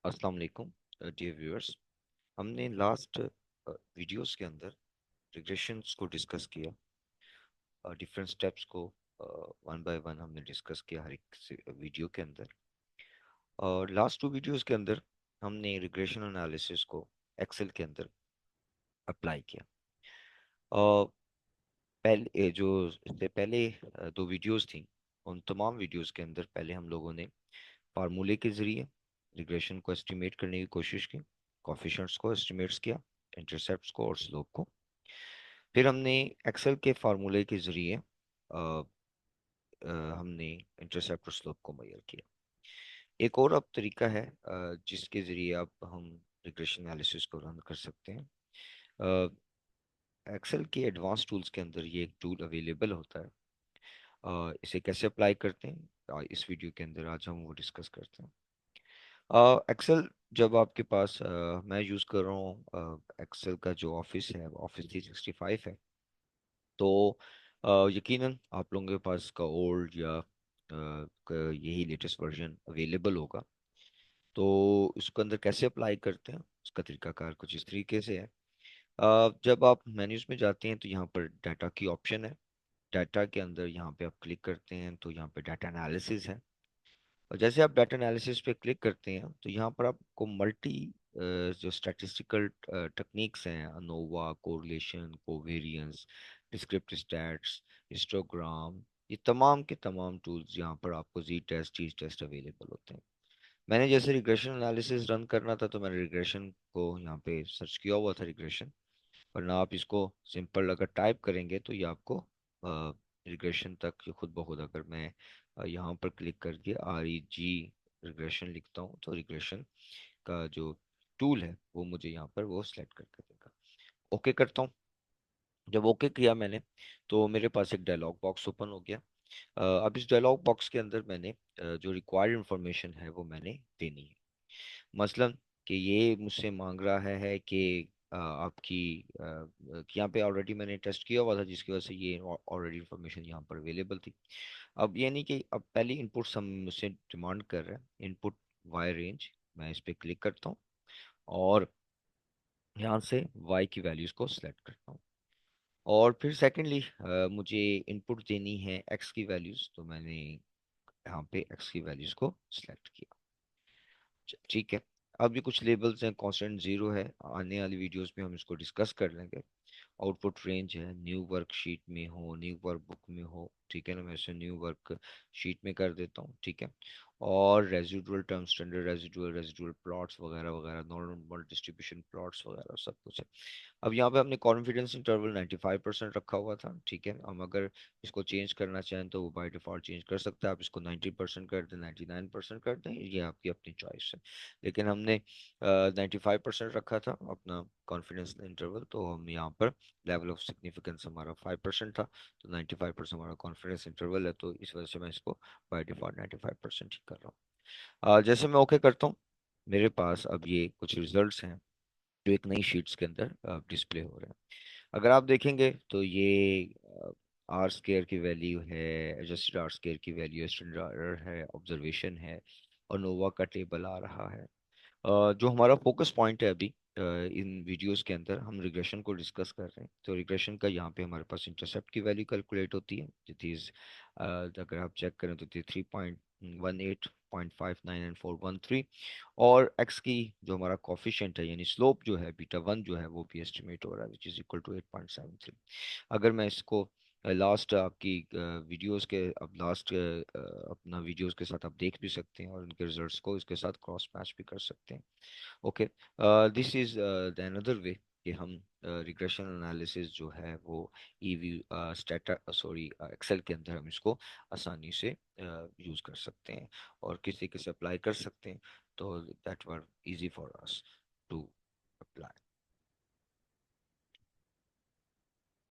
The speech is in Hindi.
अस्सलाम वालेकुम डियर व्यूअर्स। हमने लास्ट वीडियोस के अंदर रिग्रेशंस को डिस्कस किया। डिफरेंट स्टेप्स को वन बाय वन हमने डिस्कस किया हर एक वीडियो के अंदर। और लास्ट टू वीडियोस के अंदर हमने रिग्रेशन एनालिसिस को एक्सेल के अंदर अप्लाई किया। और पहले जो इससे पहले दो वीडियोस थी, उन तमाम वीडियोस के अंदर पहले हम लोगों ने फार्मूले के ज़रिए रिग्रेशन को एस्टिमेट करने की कोशिश की, कोफिशिएंट्स को एस्टिमेट्स किया, इंटरसेप्ट्स को और स्लोप को। फिर हमने एक्सेल के फार्मूले के ज़रिए हमने इंटरसेप्ट और स्लोप को मेजर किया। एक और अब तरीका है जिसके ज़रिए अब हम रिग्रेशन एनालिसिस को रन कर सकते हैं। एक्सेल के एडवांस टूल्स के अंदर ये एक टूल अवेलेबल होता है। इसे कैसे अप्लाई करते हैं, इस वीडियो के अंदर आज हम वो डिस्कस करते हैं। एक्सेल जब आपके पास मैं यूज़ कर रहा हूँ एक्सेल का जो ऑफिस है, ऑफिस 365 है। तो यकीनन आप लोगों के पास का ओल्ड या यही लेटेस्ट वर्जन अवेलेबल होगा। तो इसको अंदर कैसे अप्लाई करते हैं, उसका तरीकाकार कुछ इस तरीके से है। जब आप मेन्यूज में जाते हैं तो यहाँ पर डाटा की ऑप्शन है। डाटा के अंदर यहाँ पे आप क्लिक करते हैं तो यहाँ पे डाटा एनालिसिस है। और जैसे आप डाटा एनालिसिस पे क्लिक करते हैं तो यहाँ पर आपको मल्टी जो स्टैटिस्टिकल टेक्निक्स हैं, ANOVA, correlation, covariance, descriptive stats, histogram, ये तमाम के तमाम टूल्स यहाँ पर आपको जी टेस्ट, टी टेस्ट अवेलेबल होते हैं। मैंने जैसे रिग्रेशन एनालिसिस रन करना था तो मैंने रिग्रेशन को यहाँ पे सर्च किया हुआ था, रिग्रेशन। वरना आप इसको सिंपल अगर टाइप करेंगे तो ये आपको रिग्रेशन तक ये खुद ब खुद, अगर मैं यहाँ पर क्लिक करके REG रिग्रेशन लिखता हूँ तो रिग्रेशन का जो टूल है वो मुझे यहाँ पर वो सिलेक्ट करके देगा। ओके करता हूँ। जब ओके किया मैंने तो मेरे पास एक डायलॉग बॉक्स ओपन हो गया। अब इस डायलॉग बॉक्स के अंदर मैंने जो रिक्वायर्ड इंफॉर्मेशन है वो मैंने देनी है। मसलन कि ये मुझसे मांग रहा है कि आपकी कि यहाँ पे ऑलरेडी मैंने टेस्ट किया हुआ था जिसकी वजह से ये ऑलरेडी इंफॉर्मेशन यहाँ पर अवेलेबल थी। अब ये नहीं कि अब पहली इनपुट हम मुझसे डिमांड कर रहे हैं, इनपुट वाई रेंज। मैं इस पे क्लिक करता हूँ और यहाँ से वाई की वैल्यूज़ को सिलेक्ट करता हूँ। और फिर सेकेंडली मुझे इनपुट देनी है एक्स की वैल्यूज़, तो मैंने यहाँ पे एक्स की वैल्यूज़ को सिलेक्ट किया। ठीक है। अब ये कुछ लेबल्स हैं, कांस्टेंट जीरो है, आने वाली वीडियोस में हम इसको डिस्कस कर लेंगे। आउटपुट रेंज है, न्यू वर्कशीट में हो, न्यू वर्क बुक में हो, ठीक है ना, मैं इसे न्यू वर्क शीट में कर देता हूँ, ठीक है। और residual term, standard residual, residual plots वगैरह वगैरह, नॉर्मल डिस्ट्रीब्यूशन प्लॉट्स वगैरह सब कुछ है। अब यहाँ पे हमने कॉन्फिडेंस इंटरवल 95% रखा हुआ था, ठीक है। हम अगर इसको चेंज करना चाहें तो वो बाय डिफॉल्ट चेंज कर सकते हैं। आप इसको 90% कर दें, 99% कर दें, ये आपकी अपनी चॉइस है। लेकिन हमने 95% रखा था अपना कॉन्फिडेंस इंटरवल, तो हम यहाँ पर लेवल ऑफ सिग्निफिकेंस हमारा 5% था, तो 95% हमारा कॉन्फिडेंस इंटरवल है, तो इस वजह से मैं इसको बाय डिफॉल्ट 95% ही कर रहा हूँ। जैसे मैं ओके करता हूँ, मेरे पास अब ये कुछ रिजल्ट्स हैं जो एक नई शीट्स के अंदर डिस्प्ले हो रहे हैं। अगर आप देखेंगे तो ये आर स्केयर की वैल्यू है, एडजस्टेड आर स्केयर की वैल्यू है, स्टैंडर्ड एरर है, ऑब्जर्वेशन है, और नोवा का टेबल आ रहा है। जो हमारा फोकस पॉइंट है अभी इन वीडियोस के अंदर, हम रिग्रेशन को डिस्कस कर रहे हैं। तो रिग्रेशन का यहाँ पे हमारे पास इंटरसेप्ट की वैल्यू कैलकुलेट होती है, जिट इज अगर आप चेक करें तो 3.18, 0.59 एंड 413। और एक्स की जो हमारा कॉफिशिएंट है यानी स्लोप जो है, बीटा 1 जो है, वो भी एस्टिमेट हो रहा है, विच इज इक्वल टू 8.73। अगर मैं इसको लास्ट आपकी वीडियोस के, अब लास्ट अपना वीडियोस के साथ आप देख भी सकते हैं और उनके रिजल्ट्स को इसके साथ क्रॉस मैच भी कर सकते हैं। Okay, this is the another way कि हम रिग्रेशन एनालिसिस जो है वो ईवी स्टेटा सॉरी एक्सेल के अंदर हम इसको आसानी से यूज़ कर सकते हैं और किसी के से अप्लाई कर सकते हैं। तो that were easy for us to apply.